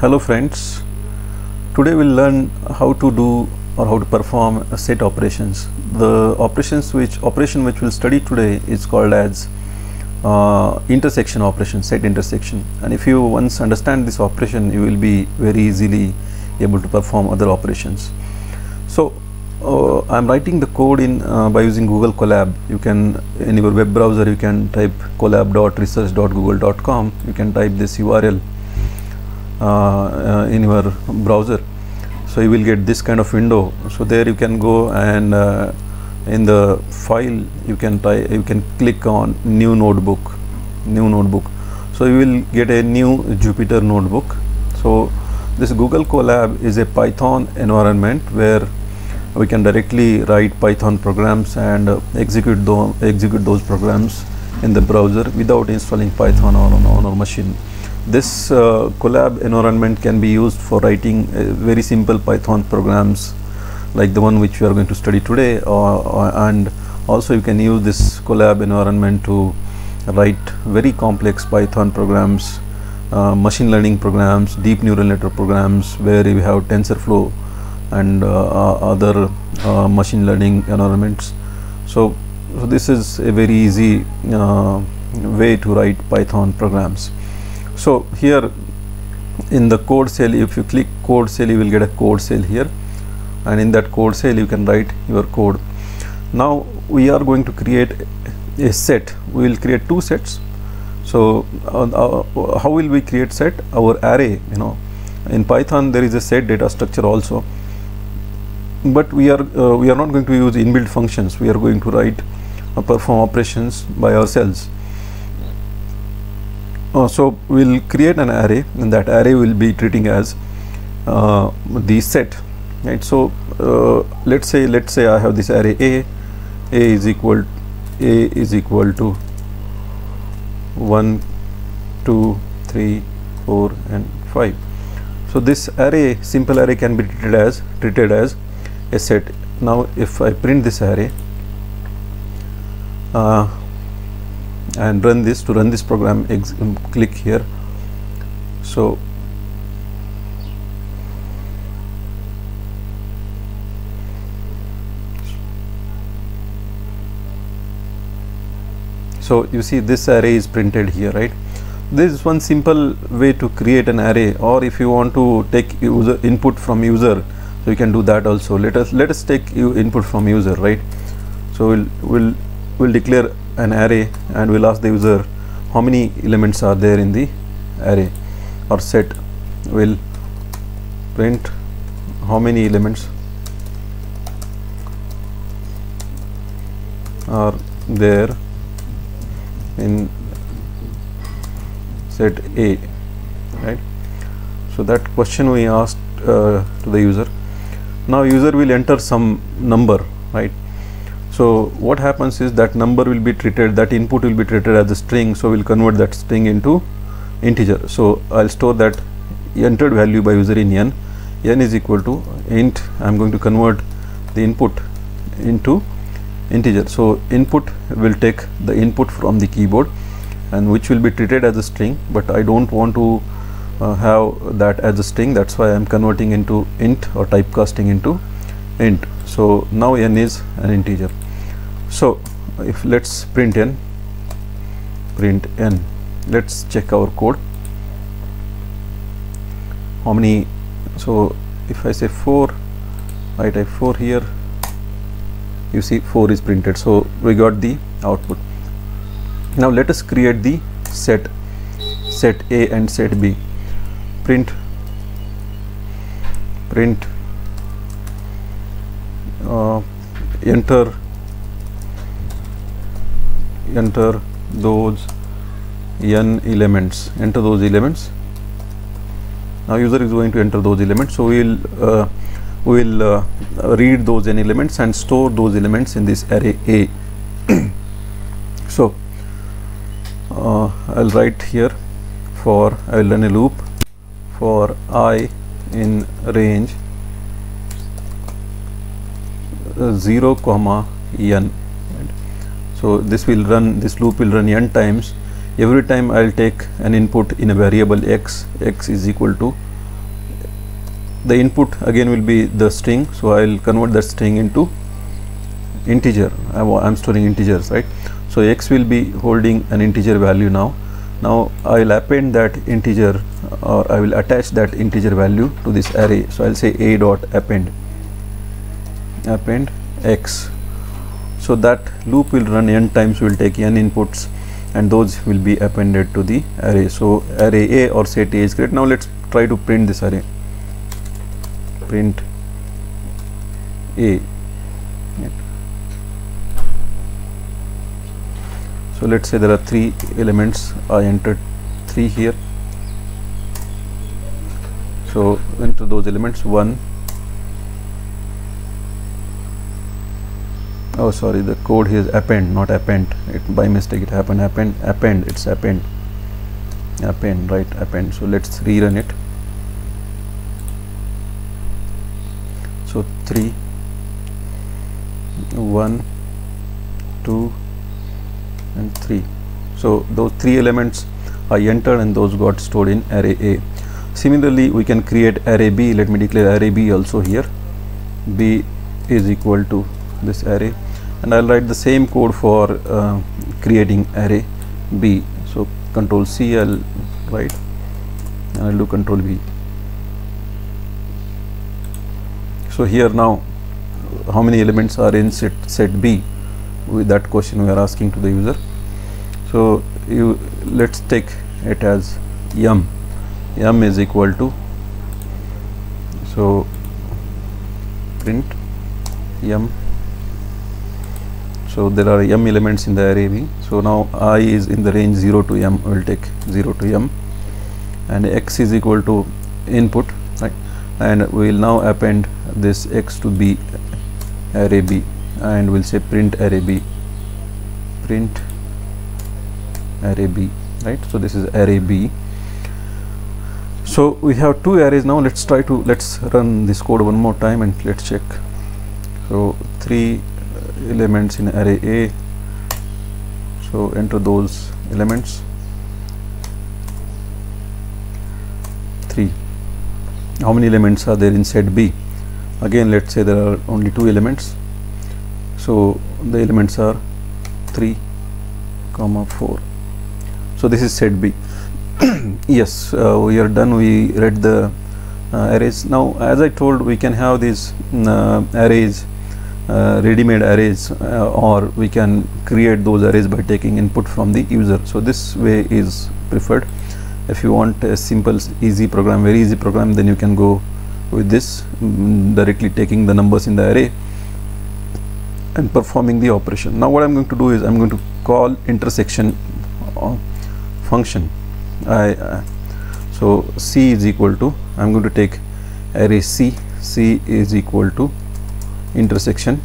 Hello friends, today we'll learn how to do or how to perform set operations. The operation which we'll study today is called as intersection operation, set intersection, and if you once understand this operation you will be very easily able to perform other operations. So I'm writing the code in by using Google Colab. You can, in your web browser, you can type colab.research.google.com. you can type this URL in your browser, so you will get this kind of window. So there you can go and in the file you can click on new notebook, so you will get a new Jupyter notebook. So this Google Colab is a Python environment where we can directly write Python programs and execute those programs in the browser without installing Python on our machine. This Colab environment can be used for writing very simple Python programs like the one which we are going to study today, and also you can use this Colab environment to write very complex Python programs, machine learning programs, deep neural network programs where we have TensorFlow and other machine learning environments. So this is a very easy way to write Python programs. So here in the code cell, if you click code cell, you will get a code cell here, and in that code cell you can write your code. Now we are going to create a set. We will create two sets. So how will we create set? Our array, in Python there is a set data structure also, but we are not going to use inbuilt functions. We are going to write perform operations by ourselves. So we'll create an array, and that array will be treating as the set, right? So let's say I have this array A is equal to 1, 2, 3, 4 and 5. So this array, simple array, can be treated as a set. Now if I print this array and run this program, click here. So you see this array is printed here, right? This is one simple way to create an array. Or if you want to take user input from user, so you can do that also. Let us take input from user, right? So we'll declare an array and we'll ask the user how many elements are there in the array or set. We'll print how many elements are there in set A, right? So that question we asked to the user. Now user will enter some number, right? So what happens is that number will be treated, that input will be treated as a string, so we'll convert that string into integer. So I'll store that entered value by user in n is equal to int. I'm going to convert the input into integer. So input will take the input from the keyboard and which will be treated as a string, but I don't want to have that as a string. That's why I'm converting into int or typecasting into int. So now n is an integer. So if let's print n, let's check our code. How many? So if I say 4, I type 4 here, you see 4 is printed. So we got the output. Now let us create the set A and set B. Print enter those n elements. Enter those elements. Now user is going to enter those elements. So we'll read those n elements and store those elements in this array A. So I'll write here I will run a loop for I in range 0, n. So this loop will run n times. Every time I will take an input in a variable x is equal to the input again will be the string, so I will convert that string into integer. I'm storing integers, right? So x will be holding an integer value now. Now I will append that integer, or I will attach that integer value to this array. So I'll say a dot append x. So that loop will run n times, will take n inputs, and those will be appended to the array. So array A or set A is created. Now let's try to print this array. Print A. So let's say there are 3 elements. I entered 3 here. So enter those elements. 1. Oh, sorry, the code here is append, not append. By mistake it happened. Append. It's append. Right? Append. So let's rerun it. So 3, 1, 2, and 3. So those 3 elements I entered, and those got stored in array A. Similarly, we can create array B. Let me declare array B also here. B is equal to this array, and I'll write the same code for creating array B. So control C I'll write, and I'll do control V. So here now, how many elements are in set B? With that question we are asking to the user. So let's take it as yum is equal to, so print yum. So there are yum elements in the array B. So now I is in the range 0 to yum. We will take 0 to yum, and x is equal to input, right? And we will now append this x to B, array B, and we'll say print array B, right? So this is array B. So we have 2 arrays now. Let's run this code one more time and let's check. So 3 elements in array A. So enter those elements. 3. How many elements are there in set B? Again, let's say there are only 2 elements. So the elements are 3, 4. So this is set B. Yes, we are done. We read the arrays. Now, as I told, we can have these arrays, ready-made arrays, or we can create those arrays by taking input from the user. So this way is preferred. If you want a simple, easy program, very easy program, then you can go with this, directly taking the numbers in the array and performing the operation. Now what I'm going to do is I'm going to call intersection function. So C is equal to, I'm going to take array C is equal to intersection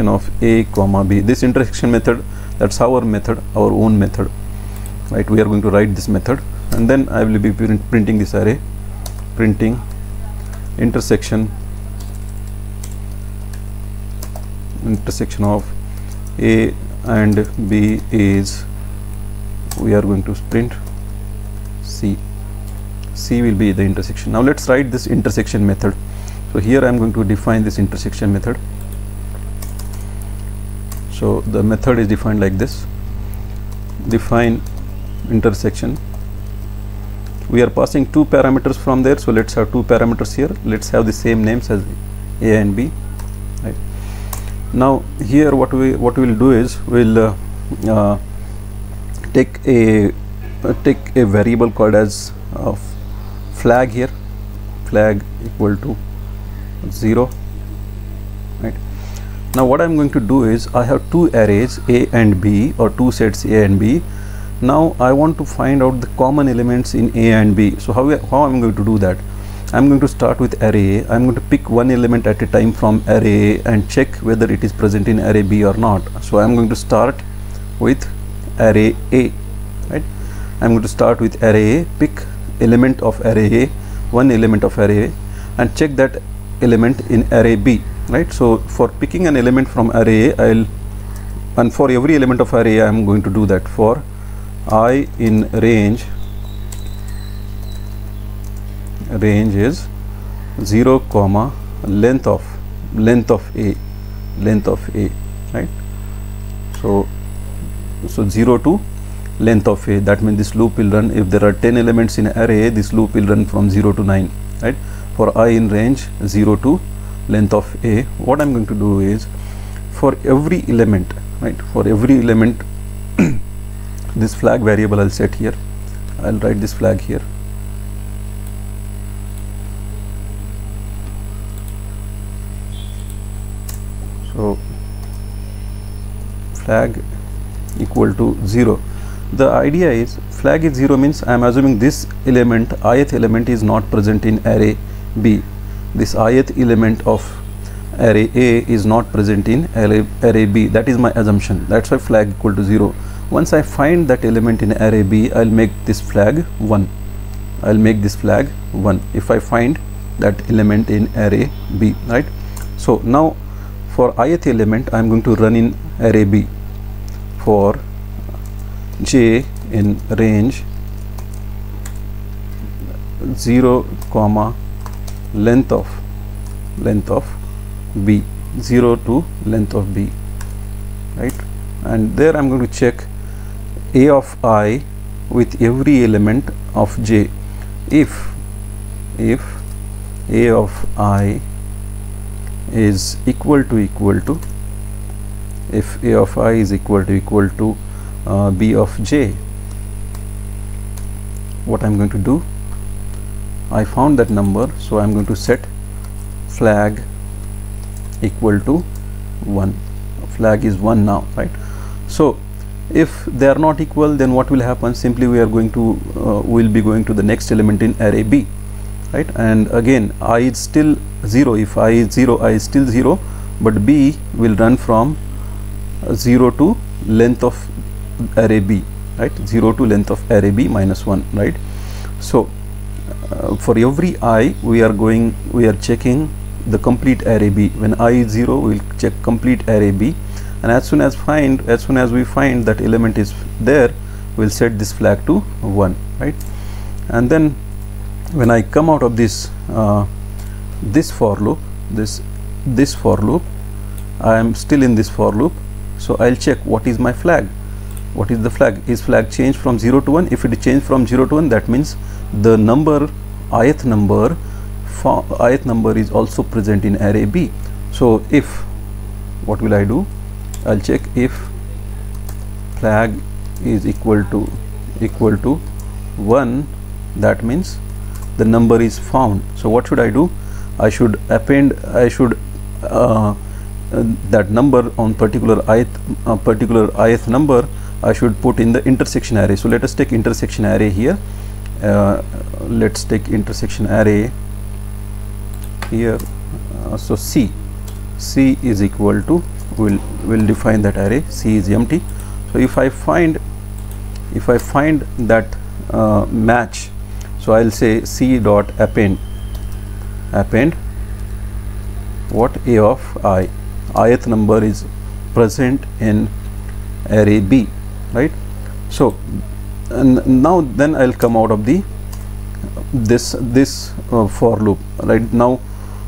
of A comma B. This intersection method, that's our method, our own method, right? We are going to write this method, and then I will be printing this array, printing intersection of A and B is, we are going to print C will be the intersection. Now let's write this intersection method. So here I am going to define this intersection method. So the method is defined like this: define intersection. We are passing 2 parameters from there, so let's have 2 parameters here. Let's have the same names as A and B, right? Now here what we will do is we'll take a variable called as flag here, flag equal to 0, right? Now what I'm going to do is I have 2 arrays A and B, or 2 sets A and B. Now I want to find out the common elements in A and B. So how I'm going to do that? I'm going to start with array A. I'm going to pick one element at a time from array A and check whether it is present in array B or not. So I'm going to start with array A, right? I'm going to start with array A, pick element of array A, one element of array A, and check that element in array B, right? So for picking an element from array A, and for every element of array A, I am going to do that. For I in range range is 0 comma length of a, right? So 0 to length of a, that means this loop will run, if there are 10 elements in array, this loop will run from 0 to 9, right? For I in range 0 to length of a, what I'm going to do is, for every element, right, for every element this flag variable I'll set here. I'll write this flag here. So flag equal to 0. The idea is flag is 0 means I am assuming this element, ith element, is not present in array B. This ith element of array A is not present in array B. That is my assumption. That's why flag equal to 0. Once I find that element in array B, I'll make this flag 1. I'll make this flag 1 if I find that element in array B, right? So now for ith element, I'm going to run in array B. For j in range 0 comma length of B, 0 to length of B, right? And there I'm going to check a of I with every element of j. If a of I is equal to if a of I is equal to b of j, what I'm going to do, I found that number, so I'm going to set flag equal to 1. Flag is 1 now, right? So if they are not equal, then what will happen? Simply we are going to will be going to the next element in array B, right? And again I is still 0. If I is 0, I is still 0, but B will run from 0 to length of array B, right? 0 to length of array B minus 1, right? So for every I, we are checking the complete array B. When I is 0, we will check complete array B, and as soon as we find that element is there, we'll set this flag to 1, right? And then when I come out of this this for loop, this for loop, I am still in this for loop, so I'll check what is my flag. What is the flag? Is flag changed from 0 to 1? If it is changed from 0 to 1, that means the number ith number is also present in array B. So if, what will I do? I'll check if flag is equal to 1, that means the number is found. So what should I do? I should append that number on particular ith number, I should put in the intersection array. So let us take intersection array here. Let's take intersection array here. So C is equal to, we'll define that array. C is empty. So if I find that match, so I'll say C dot append what a of I, ith number is present in array B, right? So and now then I'll come out of this for loop. Right now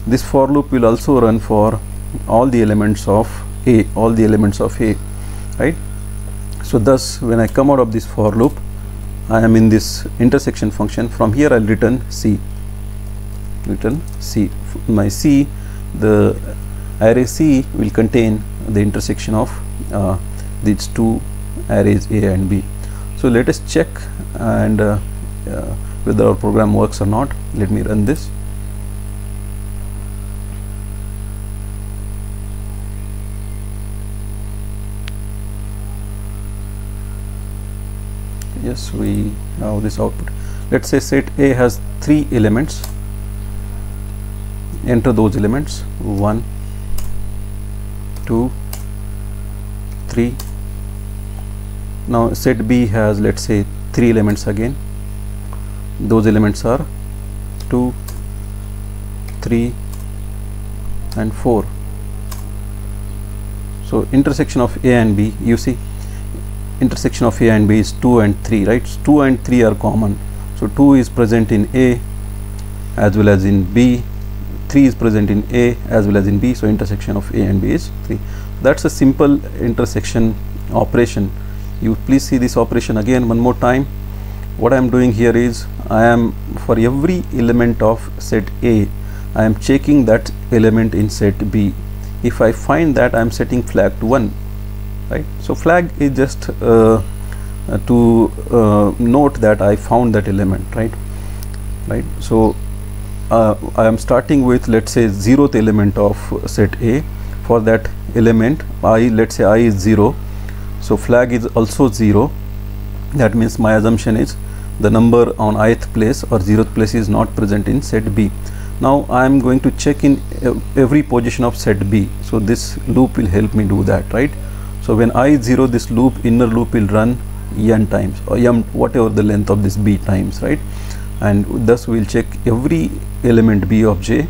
this for loop will also run for all the elements of A, right? So thus when I come out of this for loop, I am in this intersection function. From here I'll return C. My C, the array C will contain the intersection of these two arrays A and B. So let us check and whether our program works or not. Let me run this. Yes, we have this output. Let's say set A has 3 elements. Enter those elements: 1, 2, 3. Now set B has, let's say, 3 elements again. Those elements are 2, 3 and 4. So intersection of A and B, you see, intersection of A and B is 2 and 3, right? 2 and 3 are common. So 2 is present in A, as well as in B, 3 is present in A as well as in B, so intersection of A and B is 3. That's a simple intersection operation. You please see this operation again one more time. What I am doing here is, I am, for every element of set A, I am checking that element in set B. If I find that, I am setting flag to 1, right? So flag is just to note that I found that element, right? So I am starting with, let's say, 0th element of set A. For that element I, let's say I is 0, so flag is also 0. That means my assumption is the number on ith place or 0th place is not present in set B. Now I am going to check in every position of set B, so this loop will help me do that, right? So when I is 0, this loop, inner loop, will run n times, or m, whatever the length of this B times, right? And thus we will check every element B of J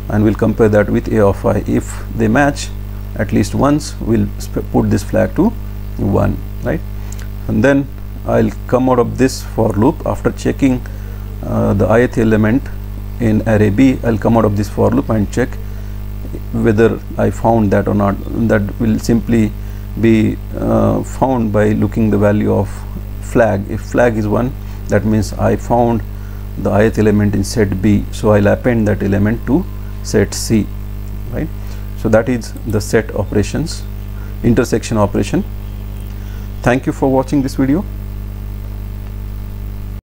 and we'll compare that with A of I. If they match at least once, we'll put this flag to 1, right? And then I'll come out of this for loop. After checking the ith element in array B, I'll come out of this for loop and check whether I found that or not. That will simply be found by looking the value of flag. If flag is 1, that means I found the ith element in set B, so I'll append that element to set C, right? So that is the set operations, intersection operation. Thank you for watching this video.